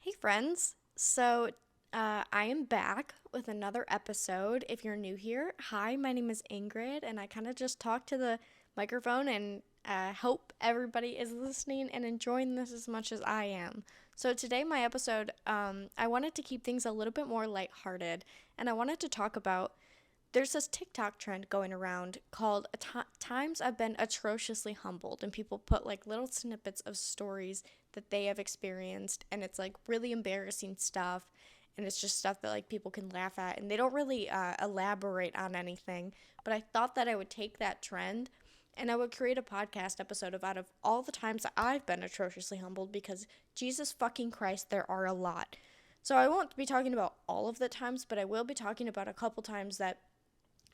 Hey, friends. I am back with another episode. If you're new here, hi, my name is Ingrid, and I kind of just talk to the microphone and hope everybody is listening and enjoying this as much as I am. So, today, my episode, I wanted to keep things a little bit more lighthearted, and I wanted to talk about there's this TikTok trend going around called Times I've Been Atrociously Humbled. And people put like little snippets of stories that they have experienced. And it's like really embarrassing stuff. And it's just stuff that like people can laugh at. And they don't really elaborate on anything. But I thought that I would take that trend and I would create a podcast episode of out of all the times that I've been atrociously humbled because Jesus fucking Christ, there are a lot. So I won't be talking about all of the times, but I will be talking about a couple times that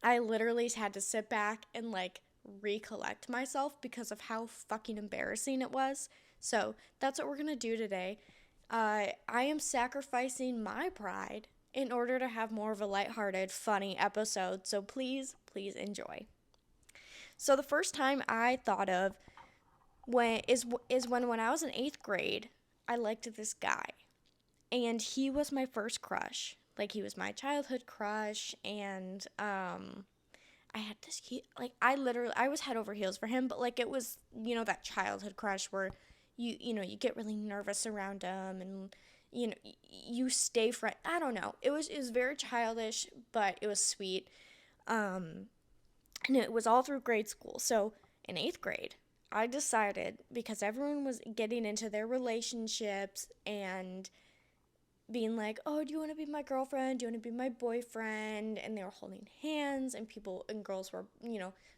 I literally had to sit back and like recollect myself because of how fucking embarrassing it was. So that's what we're gonna do today. I am sacrificing my pride in order to have more of a lighthearted, funny episode. So please enjoy. So the first time I thought of when I was in eighth grade, I liked this guy, and he was my first crush. Like he was my childhood crush, and I had this I was head over heels for him, but like it was, that childhood crush where you get really nervous around him and you stay friend. I don't know. It was very childish, but it was sweet. Um and it was all through grade school. So in 8th grade, I decided because everyone was getting into their relationships and being like, "Oh, do you want to be my girlfriend? Do you want to be my boyfriend?" And they were holding hands, and people and girls were,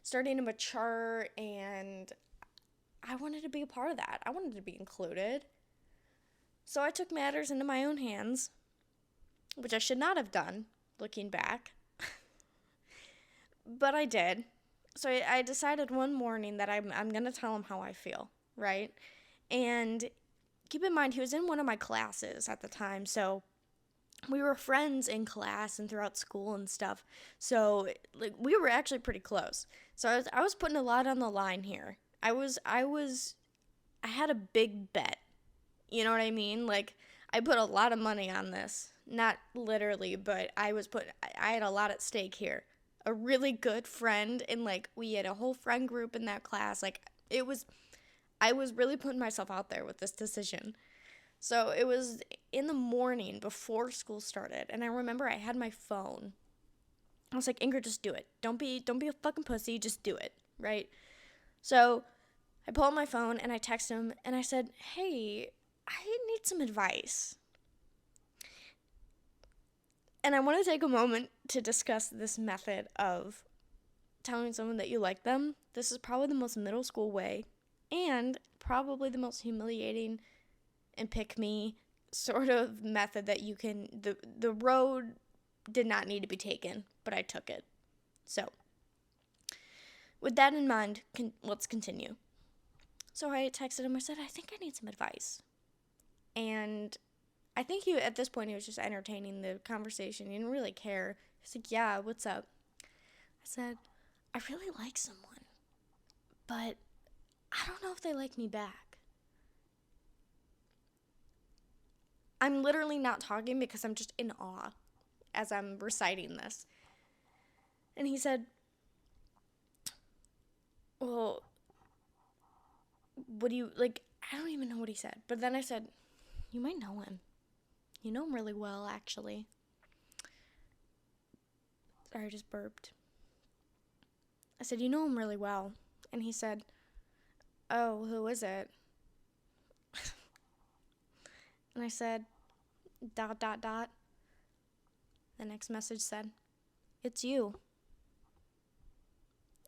starting to mature, and I wanted to be a part of that. I wanted to be included. So I took matters into my own hands, which I should not have done, looking back, but I did. So I decided one morning that I'm going to tell him how I feel, right? And keep in mind, he was in one of my classes at the time, so we were friends in class and throughout school and stuff. So like we were actually pretty close. So I was putting a lot on the line here. I had a big bet. You know what I mean? Like I put a lot of money on this. Not literally, but I had a lot at stake here. A really good friend, and like we had a whole friend group in that class. Like I was really putting myself out there with this decision. So it was in the morning before school started, and I remember I had my phone. I was like, Ingrid, just do it. Don't be a fucking pussy, just do it, right? So I pull out my phone and I text him and I said, "Hey, I need some advice." And I want to take a moment to discuss this method of telling someone that you like them. This is probably the most middle school way and probably the most humiliating and pick me sort of method that you can the road did not need to be taken, but I took it. So with that in mind, let's continue. So I texted him. I said, I think I need some advice. And I think at this point he was just entertaining the conversation. He didn't really care. He's like, yeah, what's up? I said, I really like someone, but I don't know if they like me back. I'm literally not talking because I'm just in awe as I'm reciting this. And he said, well, what do you, like, I don't even know what he said. But then I said, you might know him. You know him really well, actually. Sorry, I just burped. I said, you know him really well. And he said, oh, who is it? And I said, ... The next message said, it's you.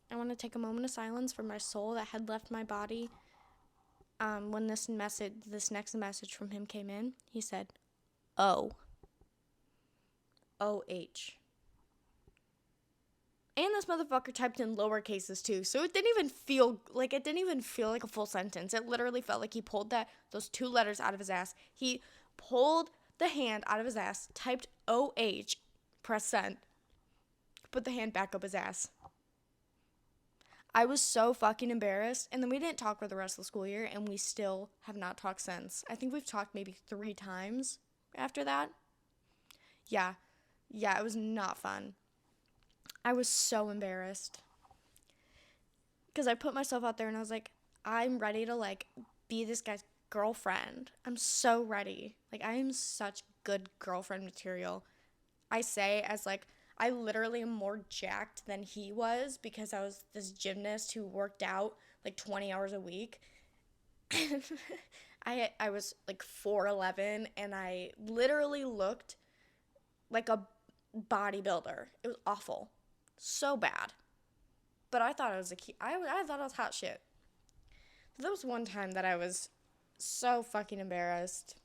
I want to take a moment of silence for my soul that had left my body. When this next message from him came in, he said, O. O-H. And this motherfucker typed in lower cases too, so it didn't even feel like a full sentence. It literally felt like he pulled those two letters out of his ass. He pulled the hand out of his ass, typed O-H, press send, put the hand back up his ass. I was so fucking embarrassed. And then we didn't talk for the rest of the school year, and we still have not talked since. I think we've talked maybe 3 times after that. Yeah. Yeah, it was not fun. I was so embarrassed. Because I put myself out there and I was like, I'm ready to like be this guy's girlfriend. I'm so ready. Like, I am such good girlfriend material. I say as like, I literally am more jacked than he was because I was this gymnast who worked out like 20 hours a week. And I was like 4'11", and I literally looked like a bodybuilder. It was awful. So bad. But I thought I was I thought I was hot shit. So there was one time that I was so fucking embarrassed.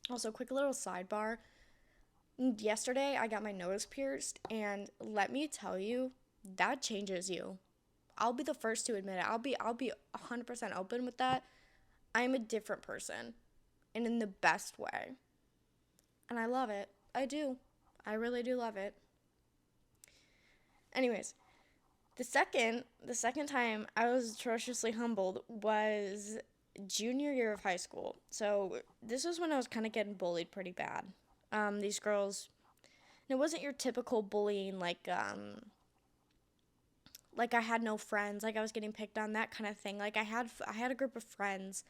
Also, quick little sidebar. Yesterday, I got my nose pierced, and let me tell you, that changes you. I'll be the first to admit it. I'll be 100% open with that. I am a different person, and in the best way. And I love it. I do. I really do love it. Anyways, the second time I was atrociously humbled was junior year of high school. So this was when I was kind of getting bullied pretty bad. These girls, and it wasn't your typical bullying like I had no friends, like I was getting picked on, that kind of thing. Like I had a group of friends,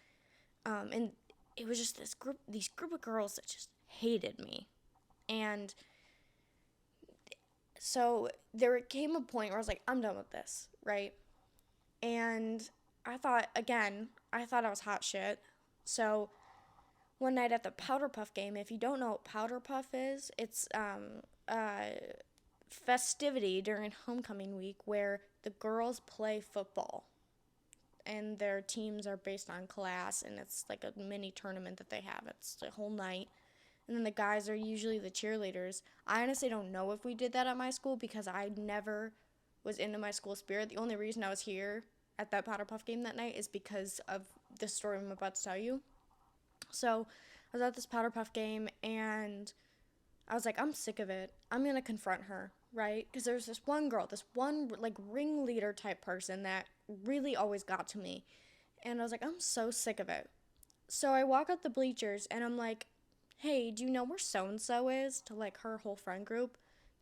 and it was just these group of girls that just hated me, and so there came a point where I was like, I'm done with this, right? And I thought I was hot shit. So one night at the Powder Puff game, if you don't know what Powder Puff is, it's a festivity during homecoming week where the girls play football. And their teams are based on class, and it's like a mini tournament that they have. It's the whole night. And then the guys are usually the cheerleaders. I honestly don't know if we did that at my school because I never was into my school spirit. The only reason I was here at that Powder Puff game that night is because of the story I'm about to tell you. So I was at this Powder Puff game, and I was like, I'm sick of it. I'm going to confront her, right? Because there's this one girl, this one like ringleader type person that really always got to me. And I was like, I'm so sick of it. So I walk out the bleachers, and I'm like, hey, do you know where so-and-so is? To like her whole friend group.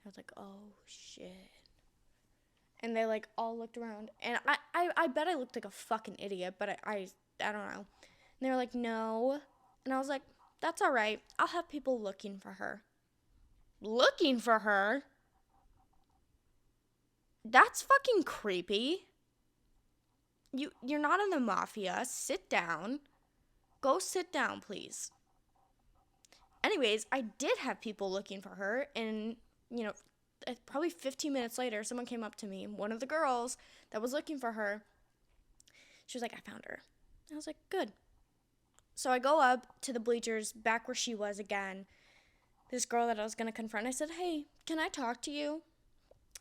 I was like, oh shit. And they like all looked around, and I bet I looked like a fucking idiot, but I don't know. And they were like, no. And I was like, that's all right. I'll have people looking for her. Looking for her? That's fucking creepy. You're not in the mafia. Sit down. Go sit down, please. Anyways, I did have people looking for her, and, probably 15 minutes later, someone came up to me, one of the girls that was looking for her. She was like, I found her. I was like, good. So I go up to the bleachers, back where she was again, this girl that I was going to confront. I said, hey, can I talk to you?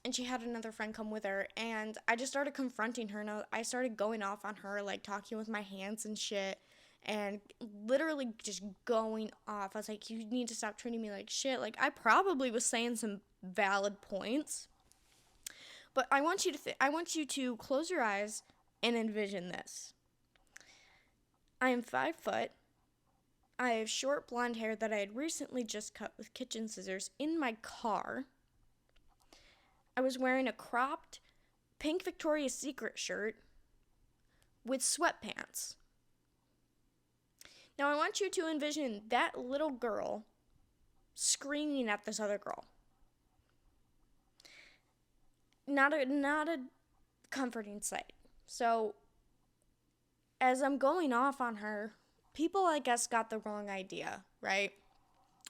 And she had another friend come with her, and I just started confronting her, and I started going off on her, like talking with my hands and shit. And literally just going off. I was like, you need to stop treating me like shit. Like, I probably was saying some valid points. But I want you to close your eyes and envision this. I am 5 foot. I have short blonde hair that I had recently just cut with kitchen scissors in my car. I was wearing a cropped pink Victoria's Secret shirt with sweatpants. Now I want you to envision that little girl screaming at this other girl. Not a comforting sight. So as I'm going off on her, people I guess got the wrong idea, right?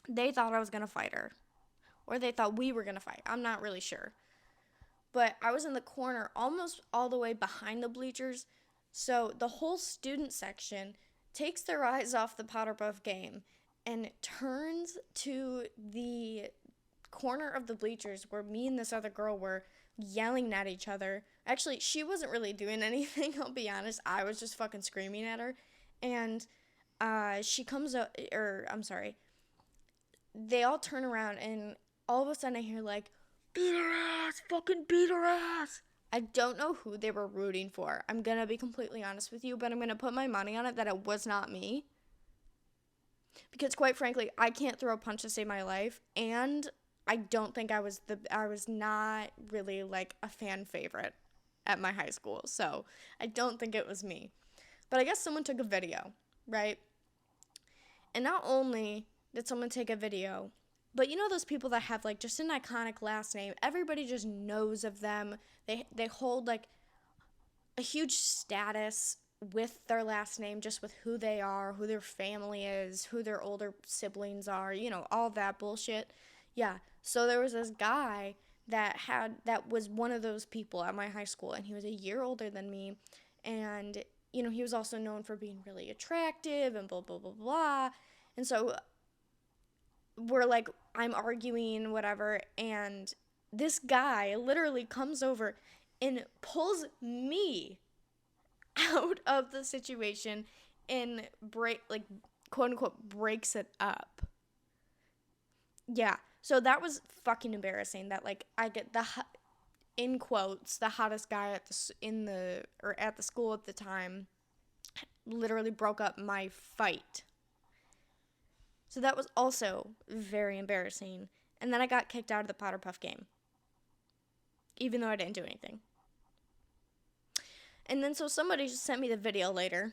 They thought I was going to fight her. Or they thought we were going to fight. I'm not really sure. But I was in the corner almost all the way behind the bleachers. So the whole student section takes their eyes off the Powder Puff game and turns to the corner of the bleachers where me and this other girl were yelling at each other. Actually, she wasn't really doing anything, I'll be honest. I was just fucking screaming at her. And she comes up, they all turn around, and all of a sudden I hear like, beat her ass, fucking beat her ass. I don't know who they were rooting for. I'm going to be completely honest with you, but I'm going to put my money on it that it was not me. Because quite frankly, I can't throw a punch to save my life, and I don't think I was not really like a fan favorite at my high school. So, I don't think it was me. But I guess someone took a video, right? And not only did someone take a video, but you know those people that have like just an iconic last name, everybody just knows of them. They hold like a huge status with their last name, just with who they are, who their family is, who their older siblings are, all that bullshit. Yeah. So there was this guy that was one of those people at my high school, and he was a year older than me, and he was also known for being really attractive and blah blah blah blah. And so I'm arguing whatever, and this guy literally comes over and pulls me out of the situation and quote unquote breaks it up. Yeah. So that was fucking embarrassing that like I get in quotes the hottest guy at the school at the time literally broke up my fight. So that was also very embarrassing. And then I got kicked out of the Powder Puff game, even though I didn't do anything. And then so somebody just sent me the video later,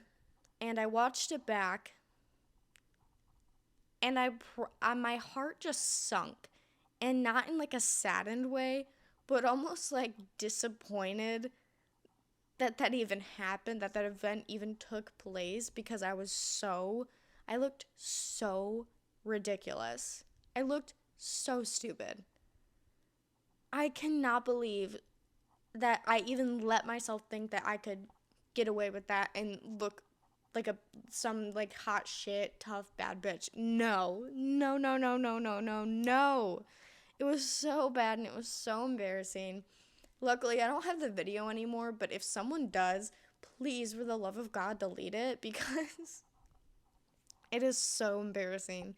and I watched it back, and my heart just sunk, and not in like a saddened way, but almost like disappointed that even happened, that event even took place, because I looked so ridiculous. I looked so stupid. I cannot believe that I even let myself think that I could get away with that and look like some like hot shit, tough, bad bitch. No. No, no, no, no, no, no, no. It was so bad and it was so embarrassing. Luckily, I don't have the video anymore, but if someone does, please, for the love of God, delete it, because it is so embarrassing.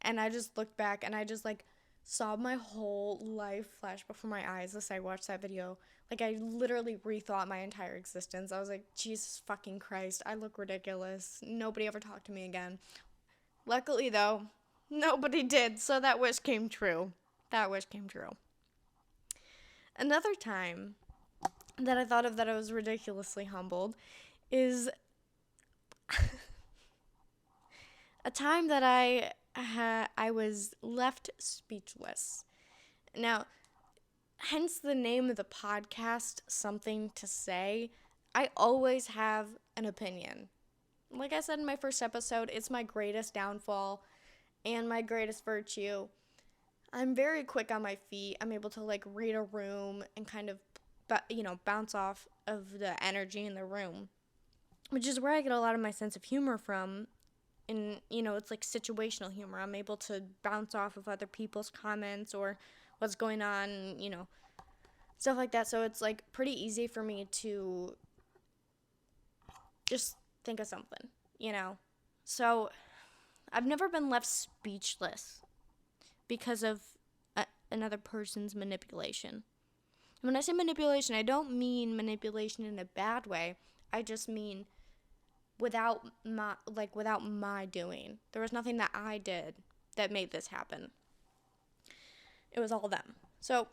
And I just looked back and I just like saw my whole life flash before my eyes as I watched that video. Like, I literally rethought my entire existence. I was like, Jesus fucking Christ, I look ridiculous. Nobody ever talked to me again. Luckily, though, nobody did, so that wish came true. That wish came true. Another time that I thought of that I was ridiculously humbled is a time that I was left speechless. Now, hence the name of the podcast, Something to Say. I always have an opinion. Like I said in my first episode, it's my greatest downfall and my greatest virtue. I'm very quick on my feet. I'm able to like read a room and kind of, bounce off of the energy in the room, which is where I get a lot of my sense of humor from. And, it's like situational humor. I'm able to bounce off of other people's comments or what's going on, stuff like that. So it's like pretty easy for me to just think of something, So I've never been left speechless because of another person's manipulation. When I say manipulation, I don't mean manipulation in a bad way. I just mean without my doing. There was nothing that I did that made this happen. It was all them. So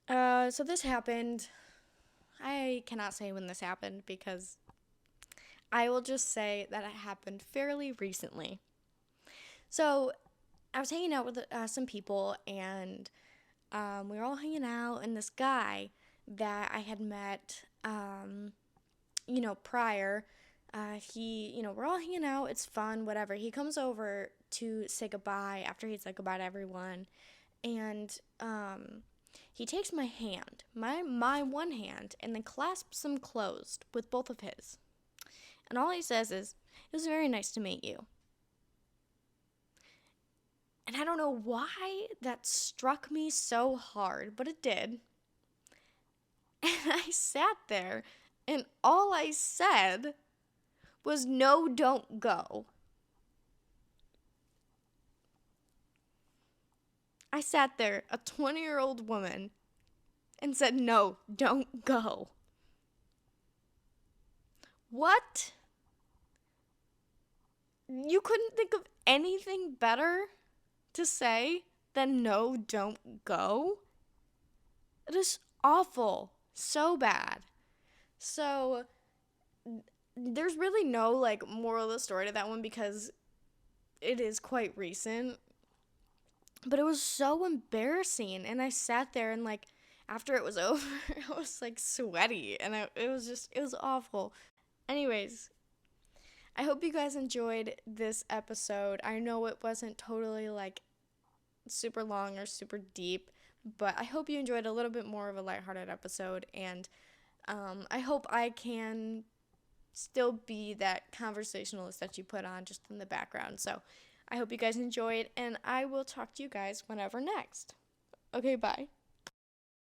this happened. I cannot say when this happened because I will just say that it happened fairly recently. So I was hanging out with some people, and we were all hanging out, and this guy that I had met, prior, we're all hanging out, it's fun, whatever. He comes over to say goodbye after he said goodbye to everyone, and he takes my hand, my one hand, and then clasps them closed with both of his. And all he says is, "It was very nice to meet you." And I don't know why that struck me so hard, but it did. And I sat there, and all I said was, "No, don't go." I sat there, a 20-year-old woman, and said, no, don't go. What? You couldn't think of anything better to say than no, don't go? It is awful. So bad. So there's really no like moral of the story to that one because it is quite recent. But it was so embarrassing, and I sat there and like after it was over, I was like sweaty, and it was awful. Anyways, I hope you guys enjoyed this episode. I know it wasn't totally like super long or super deep, but I hope you enjoyed a little bit more of a lighthearted episode, and I hope I can still be that conversationalist that you put on just in the background. So I hope you guys enjoyed, and I will talk to you guys whenever next. Okay, bye.